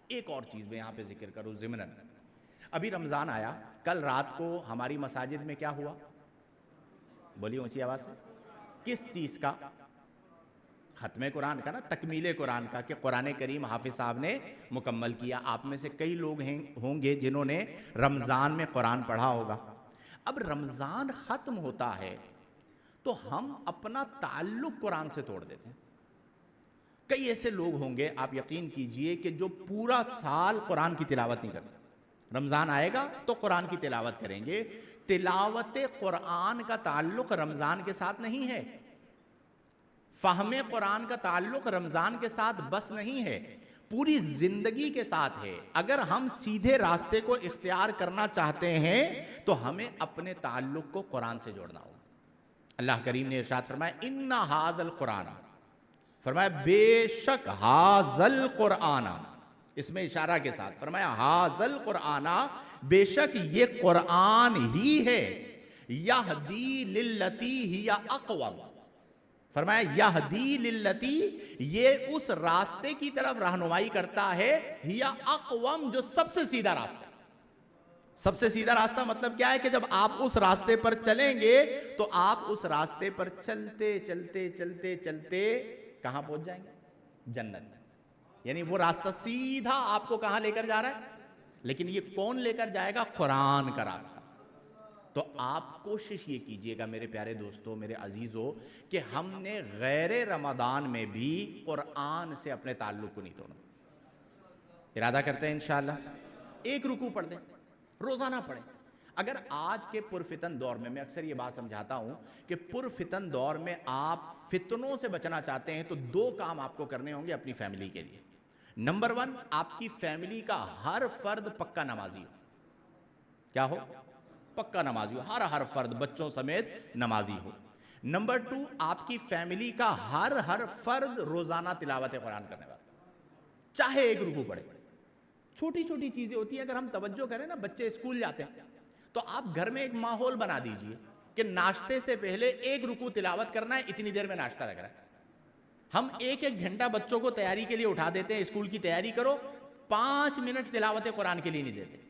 ایک اور چیز میں یہاں پہ ذکر کروں ضمناً، ابھی رمضان آیا، کل رات کو ہماری مساجد میں کیا ہوا؟ بولیے اونچی آواز سے، کس چیز کا؟ ختم قرآن کا نا، تکمیل قرآن کا، کہ قرآن کریم حافظ صاحب نے مکمل کیا۔ آپ میں سے کئی لوگ ہوں گے جنہوں نے رمضان میں قرآن پڑھا ہوگا۔ اب رمضان ختم ہوتا ہے تو ہم اپنا تعلق قرآن سے توڑ دیتے ہیں۔ کئی ایسے لوگ ہوں گے، آپ یقین کیجئے، کہ جو پورا سال قرآن کی تلاوت نہیں کرتے، رمضان آئے گا تو قرآن کی تلاوت کریں گے۔ تلاوت قرآن کا تعلق رمضان کے ساتھ نہیں ہے، فہم قرآن کا تعلق رمضان کے ساتھ بس نہیں ہے، پوری زندگی کے ساتھ ہے۔ اگر ہم سیدھے راستے کو اختیار کرنا چاہتے ہیں تو ہمیں اپنے تعلق کو قرآن سے جوڑنا ہوگا۔ اللہ کریم نے ارشاد فرمایا اِنَّ هَذَا الْقُرْآنَ، فرمایا بے شک هَذَا الْقُرْآنَ، اس میں اشارہ کے ساتھ فرمایا هَذَا الْقُرْآنَ، بے شک یہ قرآن ہی ہے، یہدی للتی ہی اقوم، فرمایا یہدی للتی، یہ اس راستے کی طرف رہنمائی کرتا ہے، ہی اقوم، جو سب سے سیدھا راستہ۔ سب سے سیدھا راستہ مطلب کیا ہے؟ کہ جب آپ اس راستے پر چلیں گے تو آپ اس راستے پر چلتے چلتے چلتے چلتے کہاں پہنچ جائیں گے؟ جنت۔ یعنی وہ راستہ سیدھا آپ کو کہاں لے کر جا رہا ہے؟ لیکن یہ کون لے کر جائے گا؟ قرآن کا راستہ۔ تو آپ کوشش یہ کیجئے گا میرے پیارے دوستو، میرے عزیزو، کہ ہم نے غیر رمضان میں بھی قرآن سے اپنے تعلق کو نہیں توڑنا۔ ارادہ کرتے ہیں انشاءاللہ ایک رکوع پڑھ دیں، روزانہ پڑھیں۔ اگر آج کے پرفتن دور میں اکثر یہ بات سمجھاتا ہوں کہ پرفتن دور میں آپ فتنوں سے بچنا چاہتے ہیں تو دو کام آپ کو کرنے ہوں گے اپنی فیملی کے لیے۔ نمبر 1، آپ کی فیملی کا ہر فرد پکا نمازی ہو۔ کیا ہو؟ پکا نمازی ہو، ہر فرد بچوں سمیت نمازی ہو۔ نمبر 2، آپ کی فیملی کا ہر فرد روزانہ تلاوت قرآن کرنے والا، چاہے ایک رکوع پڑھے۔ چھوٹی چھوٹی چیزیں ہوتی ہیں، اگر ہم توجہ کریں نا، بچے اسکول جاتے ہیں تو آپ گھر میں ایک ماحول بنا دیجئے کہ ناشتے سے پہلے ایک رکوع تلاوت کرنا ہے، اتنی دیر میں ناشتہ لگ رہا ہے۔ ہم ایک گھنٹہ بچوں کو تیاری کے لیے اٹھا دیتے ہیں، اسکول کی تیاری کرو، 5 منٹ تلاوت قرآن کے لیے نہیں دیتے۔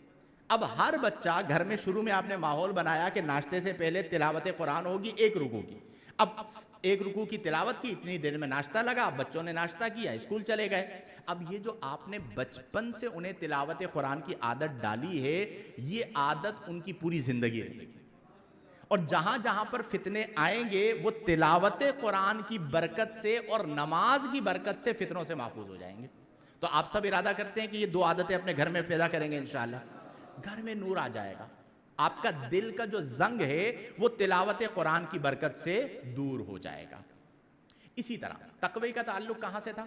اب ہر بچہ گھر میں شروع میں آپ نے ماحول بنایا کہ ناشتے سے پہلے تلاوت قرآن ہوگی ایک رکوع کی۔ اب ایک رکوع کی تلاوت کی، اتنی دیر میں ناشتہ لگا، بچوں نے ناشتہ کیا، اسکول چلے گئے۔ اب یہ جو آپ نے بچپن سے انہیں تلاوت قرآن کی عادت ڈالی ہے، یہ عادت ان کی پوری زندگی رہے گی، اور جہاں جہاں پر فتنے آئیں گے وہ تلاوت قرآن کی برکت سے اور نماز کی برکت سے فتنوں سے محفوظ ہو جائیں گے۔ تو آپ سب ارادہ کرتے ہیں کہ یہ 2 عادتیں اپنے گھر میں پیدا کریں گے انشاءاللہ۔ گھر میں نور آ جائے گا، آپ کا دل کا جو زنگ ہے وہ تلاوت قرآن کی برکت سے دور ہو جائے گا۔ اسی طرح تقوی کا تعلق کہاں سے تھا؟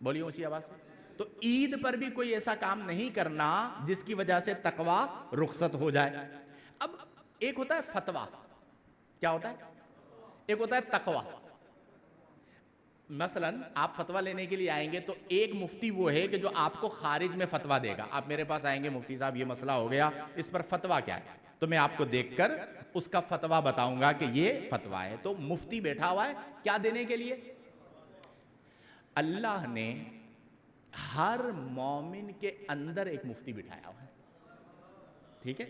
بولیے اونچی آواز سے۔ تو عید پر بھی کوئی ایسا کام نہیں کرنا جس کی وجہ سے تقوی رخصت ہو جائے۔ اب ایک ہوتا ہے فتویٰ، کیا ہوتا ہے؟ ایک ہوتا ہے تقوی۔ مثلا آپ فتویٰ لینے کے لیے آئیں گے تو ایک مفتی وہ ہے کہ جو آپ کو خارج میں فتویٰ دے گا۔ آپ میرے پاس آئیں گے، مفتی صاحب یہ مسئلہ ہو گیا، اس پر فتویٰ کیا ہے؟ تو میں آپ کو دیکھ کر اس کا فتویٰ بتاؤں گا کہ یہ فتویٰ ہے۔ تو مفتی بیٹھا ہوا ہے کیا دینے کے لیے؟ اللہ نے ہر مومن کے اندر ایک مفتی بٹھایا ہوا ہے، ٹھیک ہے؟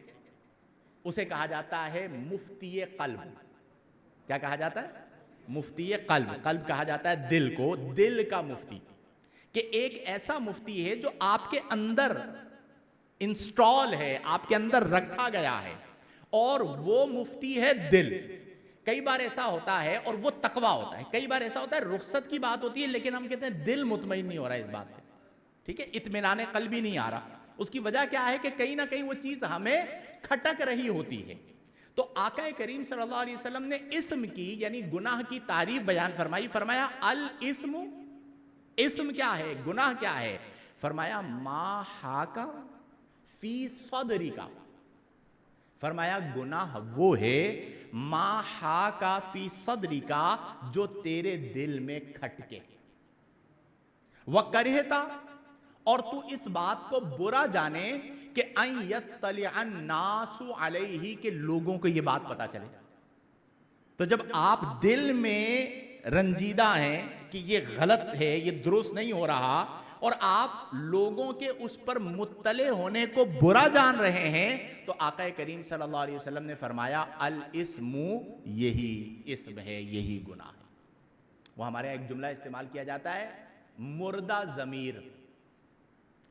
اسے کہا جاتا ہے مفتی قلب۔ کیا کہا جاتا ہے؟ مفتی قلب۔ قلب کہا جاتا ہے دل کو، دل کا مفتی، کہ ایک ایسا مفتی ہے جو آپ کے اندر انسٹال ہے، آپ کے اندر رکھا گیا ہے، اور وہ مفتی ہے دل۔ کئی بار ایسا ہوتا ہے، اور وہ تقوی ہوتا ہے، کئی بار ایسا ہوتا ہے رخصت کی بات ہوتی ہے لیکن ہم کہتے ہیں دل مطمئن نہیں ہو رہا ہے اس بات پہ، ٹھیک ہے، اطمینان قلبی نہیں آ رہا۔ اس کی وجہ کیا ہے کہ کہیں نہ کہیں وہ چیز ہمیں کھٹک رہی ہوتی ہے۔ تو آقا کریم صلی اللہ علیہ وسلم نے اسم کی، یعنی گناہ کی تعریف بیان فرمائی، فرمایا الاسم، اسم کیا ہے، گناہ کیا ہے؟ فرمایا ما حاکا فی صدری کا، فرمایا گناہ وہ ہے ما حاکا فی صدری کا، جو تیرے دل میں کھٹکے، وکرہتا، اور تو اس بات کو برا جانے کہ ان یطلع الناس علیہ، کہ لوگوں کو یہ بات پتا چلے۔ تو جب آپ دل میں رنجیدہ ہیں کہ یہ غلط ہے، یہ درست نہیں ہو رہا، اور آپ لوگوں کے اس پر مطلع ہونے کو برا جان رہے ہیں، تو آقا کریم صلی اللہ علیہ وسلم نے فرمایا الاسم، یہی اسم ہے، یہی گناہ ہے۔ وہ ہمارے ایک جملہ استعمال کیا جاتا ہے، مردہ ضمیر۔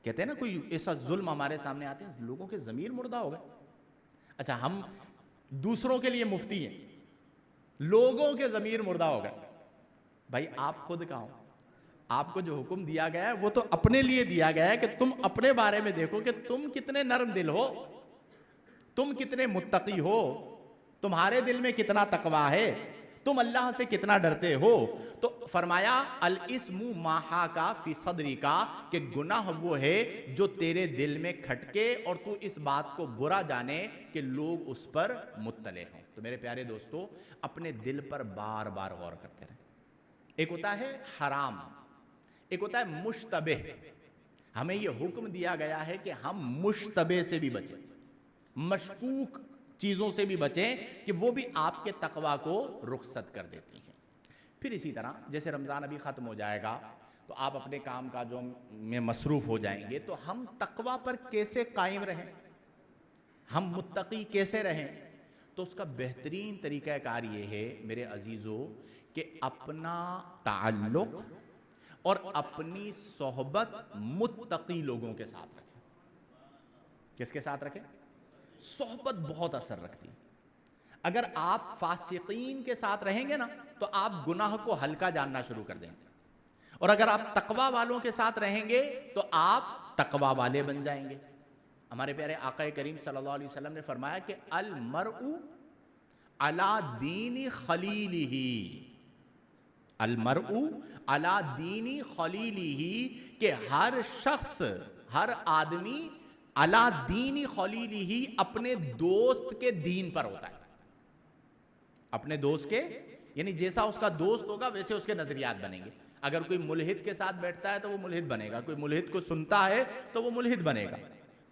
کہتے ہیں نا کوئی ایسا ظلم ہمارے سامنے آتے ہیں، لوگوں کے ضمیر مردہ ہو گئے۔ اچھا، ہم دوسروں کے لیے مفتی ہیں، لوگوں کے ضمیر مردہ ہو گئے۔ بھائی آپ خود کہاں ہو؟ آپ کو جو حکم دیا گیا ہے وہ تو اپنے لیے دیا گیا ہے کہ تم اپنے بارے میں دیکھو کہ تم کتنے نرم دل ہو، تم کتنے متقی ہو، تمہارے دل میں کتنا تقوی ہے، تم اللہ سے کتنا ڈرتے ہو۔ تو فرمایا الاسم ما حاکا فی صدرکا، کہ گناہ وہ ہے جو تیرے دل میں کھٹکے اور تو اس بات کو برا جانے کہ لوگ اس پر مطلع ہوں۔ تو میرے پیارے دوستو، اپنے دل پر بار بار غور کرتے رہیں۔ ایک ہوتا ہے حرام، ایک ہوتا ہے مشتبہ۔ ہمیں یہ حکم دیا گیا ہے کہ ہم مشتبہ سے بھی بچیں، مشکوک چیزوں سے بھی بچیں کہ وہ بھی آپ کے تقوی کو رخصت کر دیتی ہیں۔ پھر اسی طرح جیسے رمضان ابھی ختم ہو جائے گا تو آپ اپنے کام کاجوں میں مصروف ہو جائیں گے، تو ہم تقوی پر کیسے قائم رہیں، ہم متقی کیسے رہیں؟ تو اس کا بہترین طریقہ کار یہ ہے میرے عزیزو کہ اپنا تعلق اور اپنی صحبت متقی لوگوں کے ساتھ رکھیں۔ کس کے ساتھ رکھیں؟ صحبت بہت اثر رکھتی ہے۔ اگر آپ فاسقین کے ساتھ رہیں گے نا تو آپ گناہ کو ہلکا جاننا شروع کر دیں گے، اور اگر آپ تقوی والوں کے ساتھ رہیں گے تو آپ تقوی والے بن جائیں گے۔ ہمارے پیارے آقا کریم صلی اللہ علیہ وسلم نے فرمایا کہ المرء علی دین خلیلہ، المرء علی دین خلیلہ، کہ ہر شخص، ہر آدمی علی دین خلیلہ، اپنے دوست کے دین پر ہوتا ہے۔ اپنے دوست کے، یعنی جیسا اس کا دوست ہوگا ویسے اس کے نظریات بنیں گے۔ اگر کوئی ملحد کے ساتھ بیٹھتا ہے تو وہ ملحد بنے گا، کوئی ملحد کو سنتا ہے تو وہ ملحد بنے گا،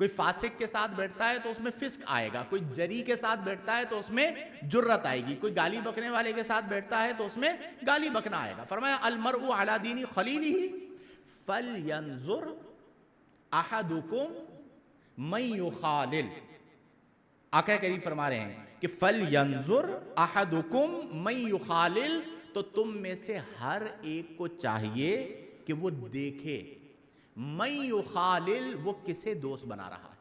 کوئی فاسق کے ساتھ بیٹھتا ہے تو اس میں فسق آئے گا، کوئی جری کے ساتھ بیٹھتا ہے تو اس میں جرت آئے گی، کوئی گالی بکنے والے کے ساتھ بیٹھتا ہے تو اس میں گالی بکنا آئے گا۔ فرمایا المرء علی دین خلیلہ فلینظر احدکم من یخالل۔ آقا کریم فرما رہے ہیں کہ فلینظر احدکم من یخالل، تو تم میں سے ہر ایک کو چاہیے کہ وہ دیکھے من یخالل، وہ کسے دوست بنا رہا ہے،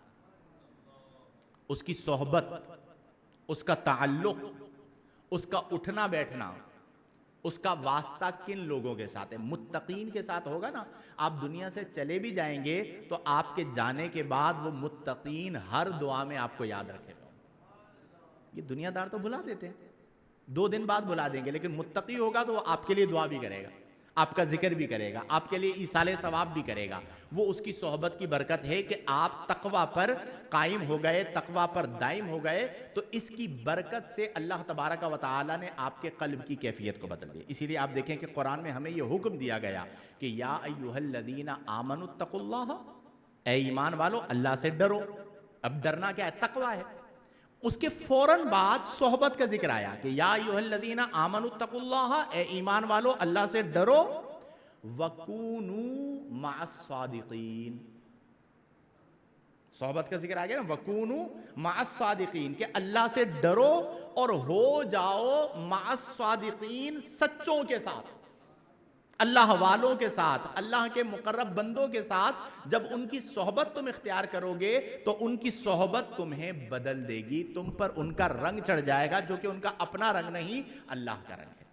اس کی صحبت، اس کا تعلق، اس کا اٹھنا بیٹھنا، اس کا واسطہ کن لوگوں کے ساتھ ہے۔ متقین کے ساتھ ہوگا نا، آپ دنیا سے چلے بھی جائیں گے تو آپ کے جانے کے بعد وہ متقین ہر دعا میں آپ کو یاد رکھے گا۔ یہ دنیا دار تو بھلا دیتے ہیں، 2 دن بعد بھلا دیں گے، لیکن متقی ہوگا تو وہ آپ کے لیے دعا بھی کرے گا، آپ کا ذکر بھی کرے گا، آپ کے لیے ایصال ثواب بھی کرے گا۔ وہ اس کی صحبت کی برکت ہے کہ آپ تقوی پر قائم ہو گئے، تقوی پر دائم ہو گئے، تو اس کی برکت سے اللہ تبارک و تعالی نے آپ کے قلب کی کیفیت کو بدل دیا۔ اسی لیے آپ دیکھیں کہ قرآن میں ہمیں یہ حکم دیا گیا کہ یا ایھا الذین آمنوا اتقوا اللہ، اے ایمان والو اللہ سے ڈرو۔ اب ڈرنا کیا ہے؟ تقوی ہے۔ اس کے فوراً بعد صحبت کا ذکر آیا کہ یا ایھا الذین آمنوا اتقوا اللہ، اے ایمان والو اللہ سے ڈرو، وَكُونُوا مَعَ الصَّادِقِينَ۔ صحبت کا ذکر آ گیا نا، وَكُونُوا مَعَ الصَّادِقِينَ، کہ اللہ سے ڈرو اور ہو جاؤ مَعَ الصَّادِقِينَ، سچوں کے ساتھ، اللہ والوں کے ساتھ، اللہ کے مقرب بندوں کے ساتھ۔ جب ان کی صحبت تم اختیار کرو گے تو ان کی صحبت تمہیں بدل دے گی، تم پر ان کا رنگ چڑھ جائے گا، جو کہ ان کا اپنا رنگ نہیں، اللہ کا رنگ ہے۔